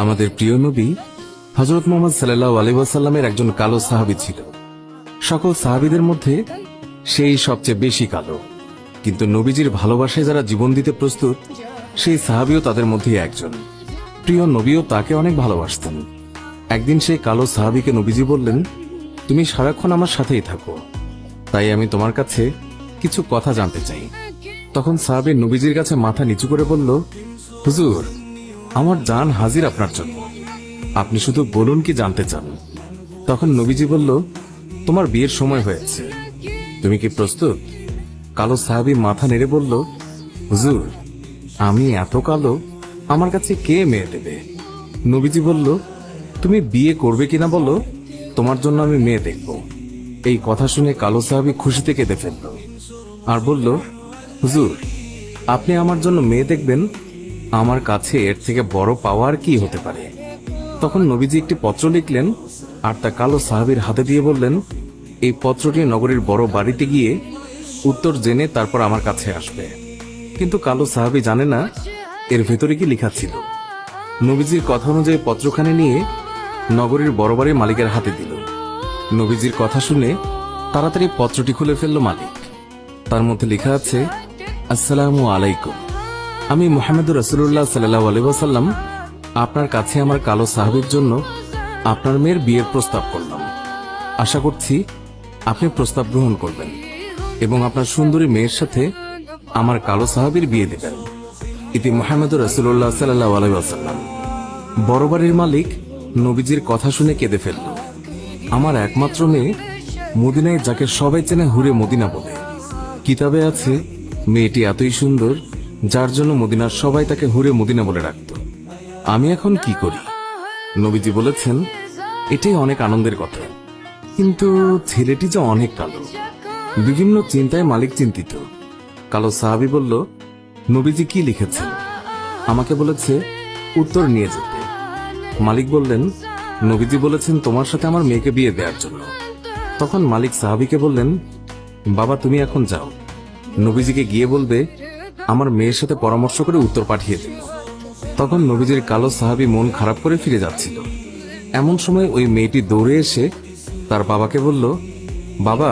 আমাদের প্রিয় নবী হযরত মুহাম্মদ সাল্লাল্লাহু আলাইহি ওয়াসাল্লামের একজন কালো সাহাবী ছিল। সকল সাহাবীদের মধ্যে সেই সবচেয়ে বেশি কালো, কিন্তু নবীজির ভালোবাসায় যারা জীবন দিতে প্রস্তুত সেই সাহাবীও তাদের মধ্যে একজন। প্রিয় নবীও তাকে অনেক ভালোবাসতেন। একদিন সেই কালো সাহাবীকে নবীজি বললেন, তুমি সারাক্ষণ আমার সাথেই থাকো, তাই আমি তোমার কাছে কিছু কথা জানতে চাই। তখন সাহাবী নবীজির কাছে মাথা নিচু করে বলল, হুজুর, আমার জান হাজির আপনার জন্য, আপনি শুধু বলুন কি জানতে চান। তখন নবীজি বলল, তোমার বিয়ের সময় হয়েছে, তুমি কি প্রস্তুত? কালো সাহাবী মাথা নেড়ে বলল, হুজুর, আমি এত কালো, আমার কাছে কে মেয়ে দেবে? নবীজি বলল, তুমি বিয়ে করবে কিনা বলো, তোমার জন্য আমি মেয়ে দেখব। এই কথা শুনে কালো সাহাবী খুশিতে কেঁদে ফেলল আর বলল, হুজুর, আপনি আমার জন্য মেয়ে দেখবেন, আমার কাছে এর থেকে বড় পাওয়ার কি হতে পারে? তখন নবীজি একটি পত্র লিখলেন আর তা কালো সাহাবীর হাতে দিয়ে বললেন, এই পত্রটি নগরীর বড় বাড়িতে গিয়ে উত্তর জেনে তারপর আমার কাছে আসবে। কিন্তু কালো সাহাবী জানে না এর ভেতরে কি লেখা ছিল। নবীজির কথা অনুযায়ী পত্রখানি নিয়ে নগরীর বড় বাড়ির মালিকের হাতে দিল। নবীজির কথা শুনে তাড়াতাড়ি পত্রটি খুলে ফেলল মালিক। তার মধ্যে লেখা আছে, আসসালামু আলাইকুম, আমি মুহাম্মদুর রাসূলুল্লাহ সাল্লাল্লাহু আলাইহি ওয়াসাল্লাম আপনার কাছে আমার কালো সাহাবীর জন্য আপনার মেয়ের বিয়ের প্রস্তাব করলাম। আশা করছি আপনি প্রস্তাব গ্রহণ করবেন এবং আপনার সুন্দরী মেয়ের সাথে আমার কালো সাহাবীর বিয়ে দেবেন। ইতি মুহাম্মদুর রাসূলুল্লাহ সাল্লাল্লাহু আলাইহি ওয়াসাল্লাম। বড় বাড়ির মালিক নবীজির কথা শুনে কেঁদে ফেলল। আমার একমাত্র মেয়ে, মদিনায় যাকে সবাই চেনে হুরে মদিনা বলে। কিতাবে আছে মেয়েটি এতই সুন্দর যার জন্য মদিনার সবাই তাকে হুরে মদিনা বলে রাখত। আমি এখন কি করি? নবীজি বলেছেন, এটাই অনেক আনন্দের কথা, কিন্তু ছেলেটি যে অনেক কালো। বিভিন্ন চিন্তায় মালিক চিন্তিত। কালো সাহাবী বলল, নবীজি কি লিখেছেন? আমাকে বলেছে উত্তর নিয়ে যেতে। মালিক বললেন, নবীজি বলেছেন তোমার সাথে আমার মেয়েকে বিয়ে দেওয়ার জন্য। তখন মালিক সাহাবীকে বললেন, বাবা, তুমি এখন যাও, নবীজিকে গিয়ে বলবে আমার মেয়ের সাথে পরামর্শ করে উত্তর পাঠিয়ে দেব। তখন নবীজির কালো সাহাবী মন খারাপ করে ফিরে যাচ্ছিল। এমন সময় ওই মেয়েটি দৌড়ে এসে তার বাবাকে বলল, বাবা,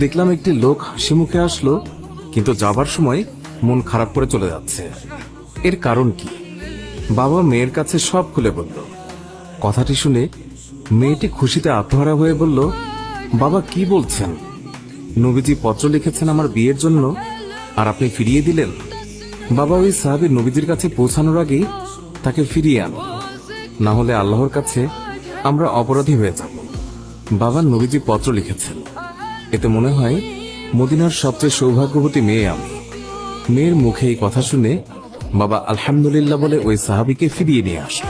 দেখলাম একটি লোক হাসি মুখে আসলো, কিন্তু যাবার সময় মন খারাপ করে চলে যাচ্ছে, এর কারণ কি? বাবা মেয়ের কাছে সব খুলে বলল। কথাটি শুনে মেয়েটি খুশিতে আত্মহারা হয়ে বলল, বাবা, কি বলছেন? নবীজি পত্র লিখেছেন আমার বিয়ের জন্য, আর আপনি ফিরিয়ে দিলেন? বাবা ওই সাহাবী নবীজির কাছে পৌঁছানোর আগেই তাকে ফিরিয়ে আনো, না হলে আল্লাহর কাছে আমরা অপরাধী হয়ে যাব। বাবা নবীজি পত্র লিখেছেন, এতে মনে হয় মদিনার সবচেয়ে সৌভাগ্যবতী মেয়ে আমি। মেয়ের মুখে এই কথা শুনে বাবা আলহামদুলিল্লাহ বলে ওই সাহাবীকে ফিরিয়ে নিয়ে আসে।